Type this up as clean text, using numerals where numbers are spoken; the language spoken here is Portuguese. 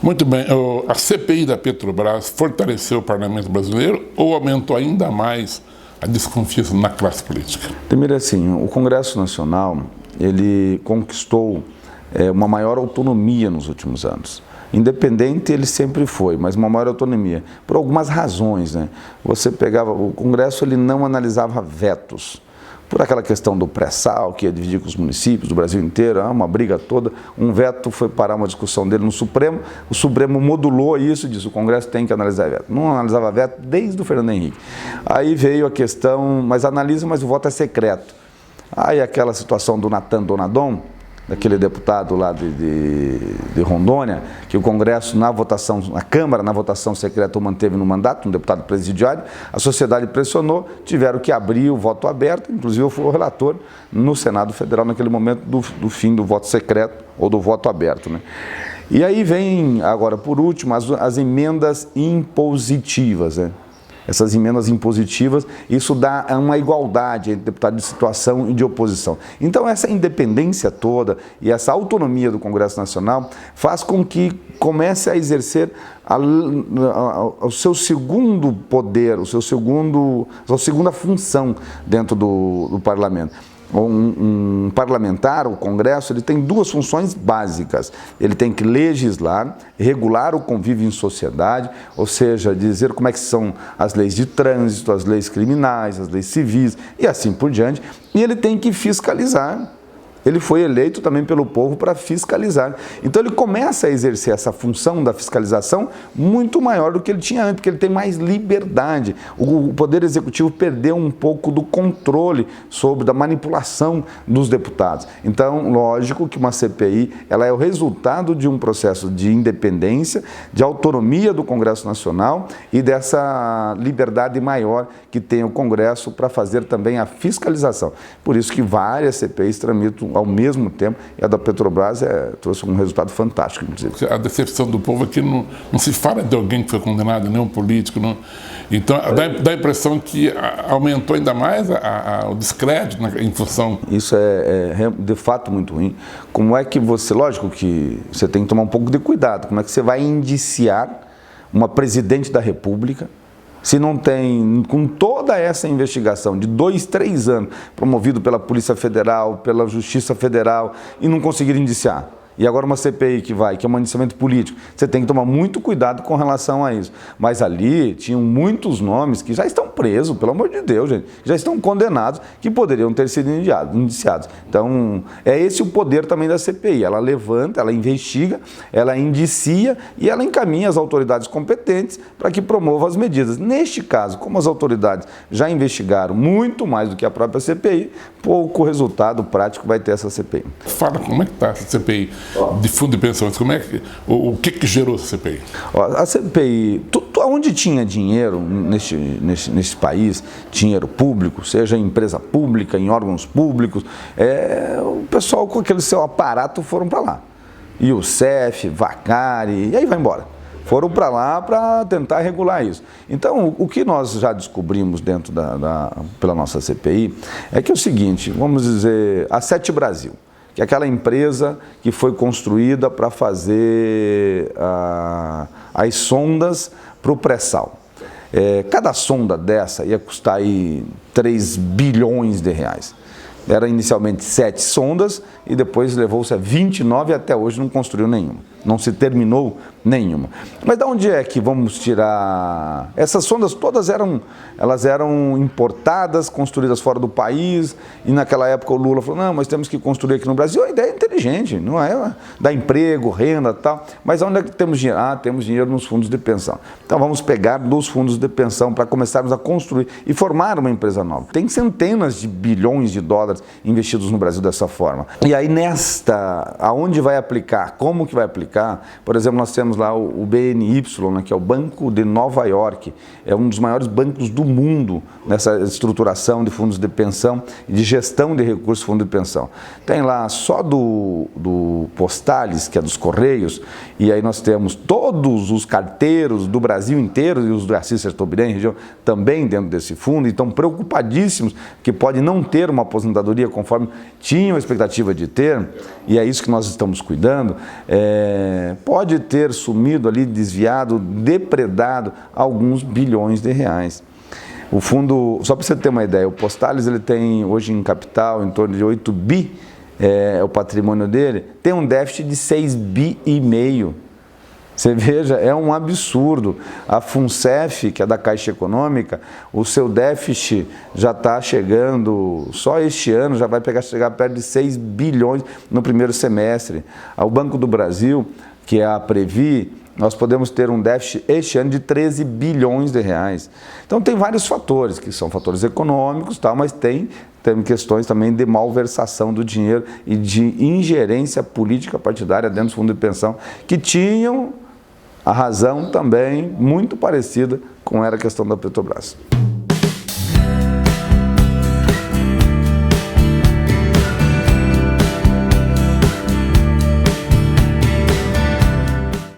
Muito bem. A CPI da Petrobras fortaleceu o parlamento brasileiro ou aumentou ainda mais a desconfiança na classe política? Primeiro, assim, o Congresso Nacional, ele conquistou uma maior autonomia nos últimos anos. Independente ele sempre foi, mas uma maior autonomia, por algumas razões, né? Você pegava, o Congresso ele não analisava vetos, por aquela questão do pré-sal, que ia dividir com os municípios do Brasil inteiro, uma briga toda. Um veto foi parar uma discussão dele no Supremo, o Supremo modulou isso e disse: o Congresso tem que analisar veto. Não analisava veto desde o Fernando Henrique. Aí veio a questão, mas analisa, mas o voto é secreto. Aí aquela situação do Natan Donadon, daquele deputado lá de Rondônia, que o Congresso na votação, na Câmara, na votação secreta o manteve no mandato, um deputado presidiário, a sociedade pressionou, tiveram que abrir o voto aberto, inclusive eu fui o relator no Senado Federal naquele momento do fim do voto secreto ou do voto aberto, né? E aí vem, agora por último, as emendas impositivas, né? Essas emendas impositivas, isso dá uma igualdade entre deputado de situação e de oposição. Então essa independência toda e essa autonomia do Congresso Nacional faz com que comece a exercer o seu segundo poder, a sua segunda função dentro do parlamento. Um parlamentar, o Congresso, ele tem duas funções básicas. Ele tem que legislar, regular o convívio em sociedade, ou seja, dizer como é que são as leis de trânsito, as leis criminais, as leis civis e assim por diante. E ele tem que fiscalizar. Ele foi eleito também pelo povo para fiscalizar. Então ele começa a exercer essa função da fiscalização muito maior do que ele tinha antes, porque ele tem mais liberdade. O Poder Executivo perdeu um pouco do controle da manipulação dos deputados. Então, lógico que uma CPI ela é o resultado de um processo de independência, de autonomia do Congresso Nacional e dessa liberdade maior que tem o Congresso para fazer também a fiscalização. Por isso que várias CPIs tramitam ao mesmo tempo, e a da Petrobras trouxe um resultado fantástico, inclusive. A decepção do povo é que não se fala de alguém que foi condenado, nem um político. Não. Então, dá a impressão que aumentou ainda mais o descrédito em função... Isso é de fato muito ruim. Como é que você... Lógico que você tem que tomar um pouco de cuidado. Como é que você vai indiciar uma presidente da República se não tem, com toda essa investigação de 2, 3 anos, promovido pela Polícia Federal, pela Justiça Federal, e não conseguir indiciar? E agora uma CPI que é um indiciamento político. Você tem que tomar muito cuidado com relação a isso. Mas ali tinham muitos nomes que já estão presos, pelo amor de Deus, gente. Já estão condenados, que poderiam ter sido indiciados. Então, é esse o poder também da CPI. Ela levanta, ela investiga, ela indicia e ela encaminha as autoridades competentes para que promovam as medidas. Neste caso, como as autoridades já investigaram muito mais do que a própria CPI, pouco resultado prático vai ter essa CPI. Fala como é que está essa CPI de fundo de pensões, o que gerou essa CPI? A CPI, onde tinha dinheiro neste país, dinheiro público, seja em empresa pública, em órgãos públicos, o pessoal com aquele seu aparato foram para lá. E o CEF, Vacari, e aí vai embora. Foram para lá para tentar regular isso. Então, o que nós já descobrimos pela nossa CPI é que é o seguinte, vamos dizer, a Sete Brasil, que é aquela empresa que foi construída para fazer as sondas para o pré-sal. Cada sonda dessa ia custar aí 3 bilhões de reais. Era inicialmente 7 sondas e depois levou-se a 29 e até hoje não construiu nenhuma. Não se terminou nenhuma. Mas de onde é que vamos tirar? Essas sondas todas elas eram importadas, construídas fora do país, e naquela época o Lula falou: não, mas temos que construir aqui no Brasil. A ideia é inteligente, não é? Dá emprego, renda e tal. Mas onde é que temos dinheiro? Temos dinheiro nos fundos de pensão. Então vamos pegar dos fundos de pensão para começarmos a construir e formar uma empresa nova. Tem centenas de bilhões de dólares investidos no Brasil dessa forma. E aí aonde vai aplicar? Como que vai aplicar? Por exemplo, nós temos lá o BNY, né, que é o Banco de Nova York, é um dos maiores bancos do mundo nessa estruturação de fundos de pensão e de gestão de recursos de fundo de pensão. Tem lá só do Postales, que é dos Correios, e aí nós temos todos os carteiros do Brasil inteiro, e os do Assis Chateaubriand região também dentro desse fundo, e estão preocupadíssimos que pode não ter uma aposentadoria conforme tinham a expectativa de ter, e é isso que nós estamos cuidando. Pode ter sumido ali, desviado, depredado alguns bilhões de reais. O fundo, só para você ter uma ideia, o Postales ele tem hoje em capital em torno de 8 bi, o patrimônio dele, tem um déficit de 6,5 bi. Você veja, é um absurdo. A FUNCEF, que é da Caixa Econômica, o seu déficit já está chegando, só este ano já vai chegar perto de 6 bilhões no primeiro semestre. O Banco do Brasil, que é a Previ, nós podemos ter um déficit este ano de 13 bilhões de reais. Então tem vários fatores, que são fatores econômicos, mas tem questões também de malversação do dinheiro e de ingerência política partidária dentro do fundo de pensão, que tinham a razão também muito parecida com a questão da Petrobras.